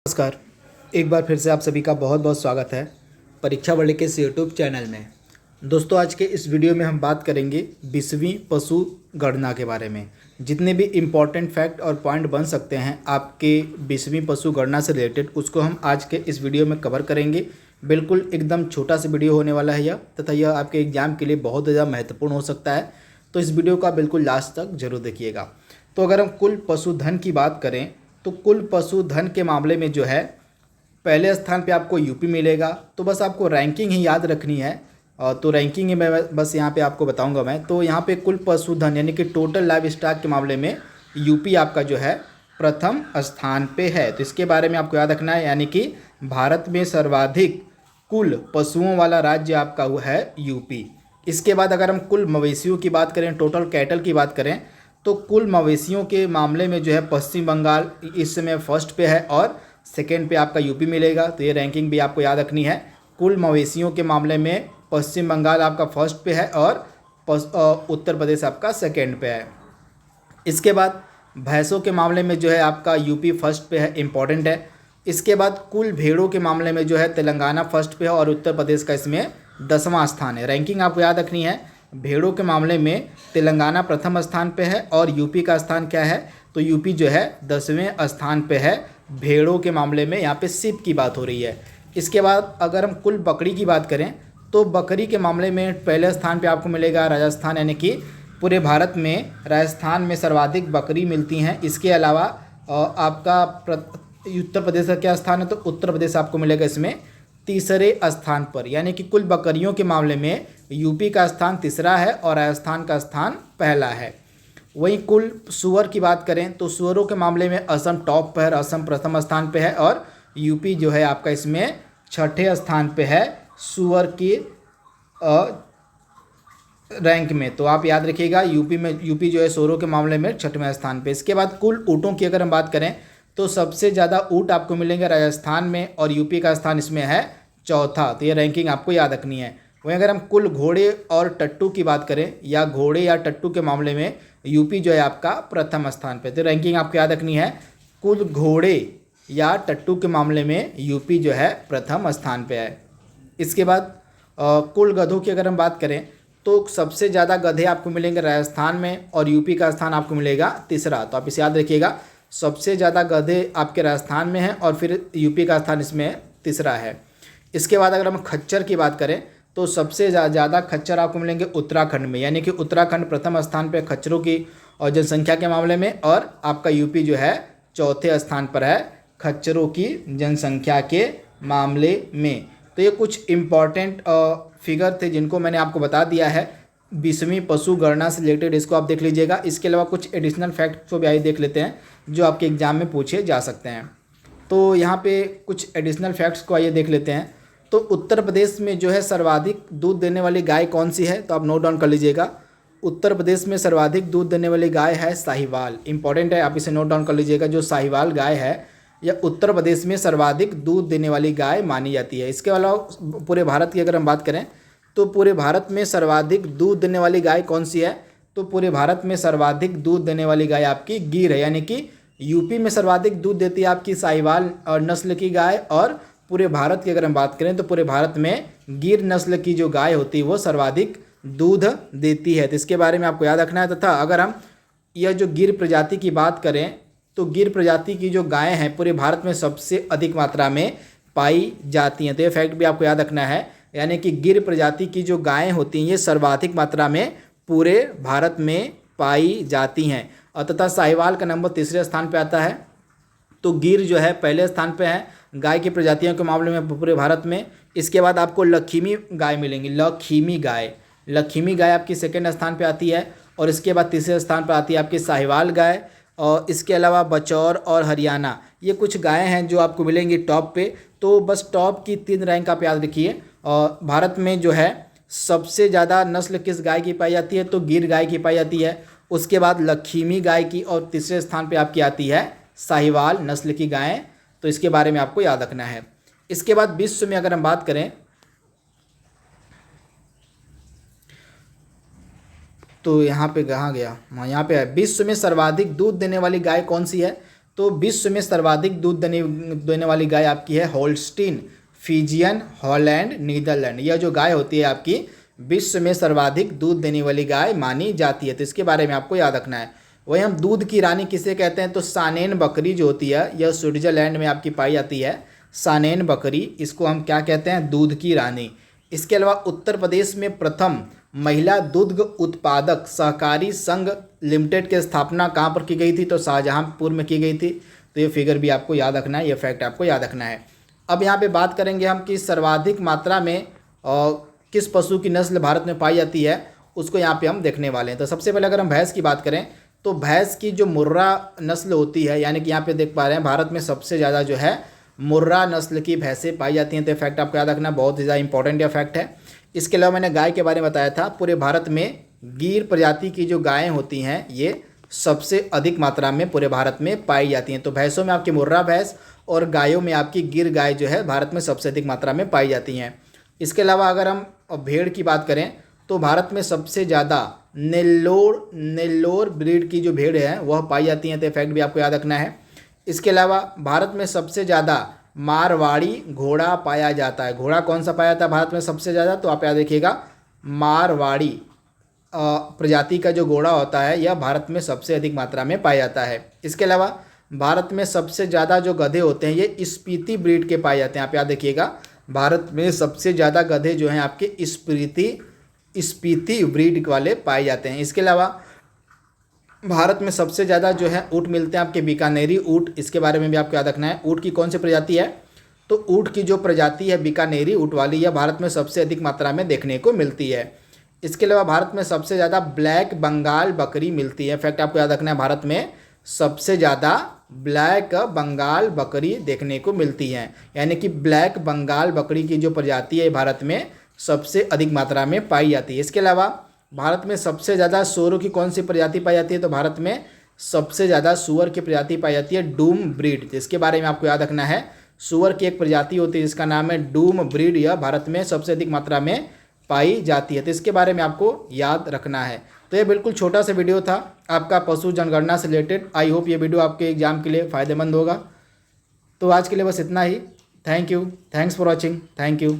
नमस्कार। एक बार फिर से आप सभी का बहुत बहुत स्वागत है परीक्षा वर्ल्ड के इस यूट्यूब चैनल में। दोस्तों, आज के इस वीडियो में हम बात करेंगे 20वीं पशु गणना के बारे में। जितने भी इम्पॉर्टेंट फैक्ट और पॉइंट बन सकते हैं आपके 20वीं पशु गणना से रिलेटेड, उसको हम आज के इस वीडियो में कवर करेंगे। बिल्कुल एकदम छोटा सा वीडियो होने वाला है यह, तथा यह आपके एग्जाम के लिए बहुत ज़्यादा महत्वपूर्ण हो सकता है। तो इस वीडियो का बिल्कुल लास्ट तक जरूर देखिएगा। तो अगर हम कुल पशुधन की बात करें तो कुल पशुधन के मामले में जो है पहले स्थान पे आपको यूपी मिलेगा। तो बस आपको रैंकिंग ही याद रखनी है। तो रैंकिंग ही मैं बस यहाँ पे आपको बताऊंगा मैं। तो यहाँ पे कुल पशुधन यानी कि टोटल लाइव स्टॉक के मामले में यूपी आपका जो है प्रथम स्थान पे है। तो इसके बारे में आपको याद रखना है, यानी कि भारत में सर्वाधिक कुल पशुओं वाला राज्य आपका वो है यूपी। इसके बाद अगर हम कुल मवेशियों की बात करें, टोटल कैटल की बात करें, तो कुल मवेशियों के मामले में जो है पश्चिम बंगाल इस समय फर्स्ट पे है और सेकेंड पे आपका यूपी मिलेगा। तो ये रैंकिंग भी आपको याद रखनी है। कुल मवेशियों के मामले में पश्चिम बंगाल आपका फर्स्ट पे है और उत्तर प्रदेश आपका सेकेंड पे है। इसके बाद भैंसों के मामले में जो है आपका यूपी फर्स्ट पे है, इम्पॉर्टेंट है। इसके बाद कुल भेड़ों के मामले में जो है तेलंगाना फर्स्ट पे है और उत्तर प्रदेश का इसमें 10वां स्थान है। रैंकिंग आपको याद रखनी है। भेड़ों के मामले में तेलंगाना प्रथम स्थान पे है और यूपी का स्थान क्या है, तो यूपी जो है 10वें स्थान पे है भेड़ों के मामले में। यहाँ पे सिप की बात हो रही है। इसके बाद अगर हम कुल बकरी की बात करें तो बकरी के मामले में पहले स्थान पे आपको मिलेगा राजस्थान, यानी कि पूरे भारत में राजस्थान में सर्वाधिक बकरी मिलती हैं। इसके अलावा आपका उत्तर प्रदेश का क्या स्थान है, तो उत्तर प्रदेश आपको मिलेगा इसमें तीसरे स्थान पर, यानी कि कुल बकरियों के मामले में यूपी का स्थान तीसरा है और राजस्थान का स्थान पहला है। वहीं कुल सूअर की बात करें तो सूअरों के मामले में असम टॉप पर है, असम प्रथम स्थान पे है और यूपी जो है आपका इसमें छठे स्थान पे है सूअर की रैंक में। तो आप याद रखिएगा यूपी जो है सूअरों के मामले में छठवें स्थान पे। इसके बाद कुल ऊँटों की अगर हम बात करें तो सबसे ज़्यादा ऊँट आपको मिलेंगे राजस्थान में और यूपी का स्थान इसमें है चौथा। तो ये रैंकिंग आपको याद रखनी है। वहीं अगर हम कुल घोड़े और टट्टू की बात करें या घोड़े या टट्टू के मामले में यूपी जो है आपका प्रथम स्थान पे। तो रैंकिंग आपको याद रखनी है। कुल घोड़े या टट्टू के मामले में यूपी जो है प्रथम स्थान पे है। इसके बाद कुल गधों की अगर हम बात करें तो सबसे ज़्यादा गधे आपको मिलेंगे राजस्थान में और यूपी का स्थान आपको मिलेगा तीसरा। तो आप इसे याद रखिएगा, सबसे ज़्यादा गधे आपके राजस्थान में हैं और फिर यूपी का स्थान इसमें तीसरा है। इसके बाद अगर हम खच्चर की बात करें तो सबसे ज़्यादा खच्चर आपको मिलेंगे उत्तराखंड में, यानी कि उत्तराखंड प्रथम स्थान पे खच्चरों की और जनसंख्या के मामले में, और आपका यूपी जो है चौथे स्थान पर है खच्चरों की जनसंख्या के मामले में। तो ये कुछ इम्पॉर्टेंट फिगर थे जिनको मैंने आपको बता दिया है 20वीं पशु गणना से रिलेटेड। इसको आप देख लीजिएगा। इसके अलावा कुछ एडिशनल फैक्ट को भी आइए देख लेते हैं जो आपके एग्जाम में पूछे जा सकते हैं। तो यहाँ पे कुछ एडिशनल फैक्ट्स को आइए देख लेते हैं। तो उत्तर प्रदेश में जो है सर्वाधिक दूध देने वाली गाय कौन सी है, तो आप नोट डाउन कर लीजिएगा। उत्तर प्रदेश में सर्वाधिक दूध देने वाली गाय है साहिवाल। इंपॉर्टेंट है, आप इसे नोट डाउन कर लीजिएगा। जो साहिवाल गाय है यह उत्तर प्रदेश में सर्वाधिक दूध देने वाली गाय मानी जाती है। इसके अलावा पूरे भारत की अगर हम बात करें तो पूरे भारत में सर्वाधिक दूध देने वाली गाय कौन सी है, तो पूरे भारत में सर्वाधिक दूध देने वाली गाय आपकी गिर है, यानी कि यूपी में सर्वाधिक दूध देती है आपकी साहिवाल नस्ल की गाय। और पूरे भारत की अगर हम बात करें तो पूरे भारत में गिर नस्ल की जो गाय होती है वो सर्वाधिक दूध देती है। तो इसके बारे में आपको याद रखना है। तथा अगर हम यह जो गिर प्रजाति की बात करें तो गिर प्रजाति की जो गायें हैं पूरे भारत में सबसे अधिक मात्रा में पाई जाती हैं। तो ये फैक्ट भी आपको याद रखना है, यानी कि गिर प्रजाति की जो गायें होती हैं ये सर्वाधिक मात्रा में पूरे भारत में पाई जाती हैं। और तथा साहिवाल का नंबर तीसरे स्थान पे आता है। तो गिर जो है पहले स्थान पे है गाय की प्रजातियों के मामले में पूरे भारत में। इसके बाद आपको लखीमी गाय मिलेंगी, लखीमी गाय आपकी सेकेंड स्थान पे आती है। और इसके बाद तीसरे स्थान पर आती है आपकी साहिवाल गाय। और इसके अलावा बचौर और हरियाणा ये कुछ गायें हैं जो आपको मिलेंगी टॉप पे। तो बस टॉप की 3 रैंक आप याद रखिए। और भारत में जो है सबसे ज़्यादा नस्ल किस गाय की पाई जाती है, तो गिर गाय की पाई जाती है। उसके बाद लखीमी गाय की और तीसरे स्थान पे आपकी आती है साहिवाल नस्ल की गायें। तो इसके बारे में आपको याद रखना है। इसके बाद विश्व में अगर हम बात करें तो यहाँ पे कहाँ गया, हाँ यहाँ पे है। विश्व में सर्वाधिक दूध देने वाली गाय कौन सी है, तो विश्व में सर्वाधिक दूध देने वाली गाय आपकी है होल्स्टीन फीजियन हॉलैंड नीदरलैंड। यह जो गाय होती है आपकी विश्व में सर्वाधिक दूध देने वाली गाय मानी जाती है, तो इसके बारे में आपको याद रखना है। वही हम दूध की रानी किसे कहते हैं, तो सानेन बकरी जो होती है यह स्विट्जरलैंड में आपकी पाई जाती है। सानेन बकरी, इसको हम क्या कहते हैं, दूध की रानी। इसके अलावा उत्तर प्रदेश में प्रथम महिला दुग्ध उत्पादक सहकारी संघ लिमिटेड की स्थापना कहाँ पर की गई थी, तो शाहजहांपुर में की गई थी। तो ये फिगर भी आपको याद रखना है, ये फैक्ट आपको याद रखना है। अब यहाँ पे बात करेंगे हम कि सर्वाधिक मात्रा में किस पशु की नस्ल भारत में पाई जाती है, उसको यहाँ पे हम देखने वाले हैं। तो सबसे पहले अगर हम भैंस की बात करें तो भैंस की जो मुर्रा नस्ल होती है, यानी कि यहाँ पे देख पा रहे हैं भारत में सबसे ज़्यादा जो है मुर्रा नस्ल की भैंसें पाई जाती हैं। तो फैक्ट आपको याद रखना, बहुत ही ज़्यादा इंपॉर्टेंट यह फैक्ट है। इसके अलावा मैंने गाय के बारे में बताया था, पूरे भारत में गिर प्रजाति की जो गायें होती हैं ये सबसे अधिक मात्रा में पूरे भारत में पाई जाती हैं। तो भैंसों में आपकी मुर्रा भैंस और गायों में आपकी गिर गाय जो है भारत में सबसे अधिक मात्रा में पाई जाती हैं। इसके अलावा अगर हम भेड़ की बात करें तो भारत में सबसे ज़्यादा नेल्लोर ब्रीड की जो भेड़ है वह पाई जाती हैं। तो फैक्ट भी आपको याद रखना है। इसके अलावा भारत में सबसे ज़्यादा मारवाड़ी घोड़ा पाया जाता है। घोड़ा कौन सा पाया जाता है भारत में सबसे ज़्यादा, तो आप याद रखिएगा मारवाड़ी प्रजाति का जो घोड़ा होता है यह भारत में सबसे अधिक मात्रा में पाया जाता है। इसके अलावा भारत में सबसे ज़्यादा जो गधे होते हैं ये स्पीति ब्रीड के पाए जाते हैं। आप याद रखिएगा भारत में सबसे ज़्यादा गधे जो हैं आपके स्पीति ब्रीड वाले पाए जाते हैं। इसके अलावा भारत में सबसे ज़्यादा जो है ऊँट मिलते हैं आपके बीकानेरी ऊँट। इसके बारे में भी आपको याद रखना है। ऊँट की कौन सी प्रजाति है, तो ऊँट की जो प्रजाति है बीकानेरी ऊँट वाली यह भारत में सबसे अधिक मात्रा में देखने को मिलती है। इसके अलावा भारत में सबसे ज़्यादा ब्लैक बंगाल बकरी मिलती है। फैक्ट आपको याद रखना है, भारत में सबसे ज़्यादा ब्लैक बंगाल बकरी देखने को मिलती है, यानी कि ब्लैक बंगाल बकरी की जो प्रजाति है भारत में सबसे अधिक मात्रा में पाई जाती है। इसके अलावा भारत में सबसे ज़्यादा सूअरों की कौन सी प्रजाति पाई जाती है, तो भारत में सबसे ज़्यादा सूअर की प्रजाति पाई जाती है डूम ब्रीड। इसके बारे में आपको याद रखना है, सूअर की एक प्रजाति होती है जिसका नाम है डूम ब्रीड, यह भारत में सबसे अधिक मात्रा में पाई जाती है। तो इसके बारे में आपको याद रखना है। तो ये बिल्कुल छोटा सा वीडियो था आपका पशु जनगणना से रिलेटेड। आई होप ये वीडियो आपके एग्जाम के लिए फ़ायदेमंद होगा। तो आज के लिए बस इतना ही। Thank you, thanks for watching, thank you.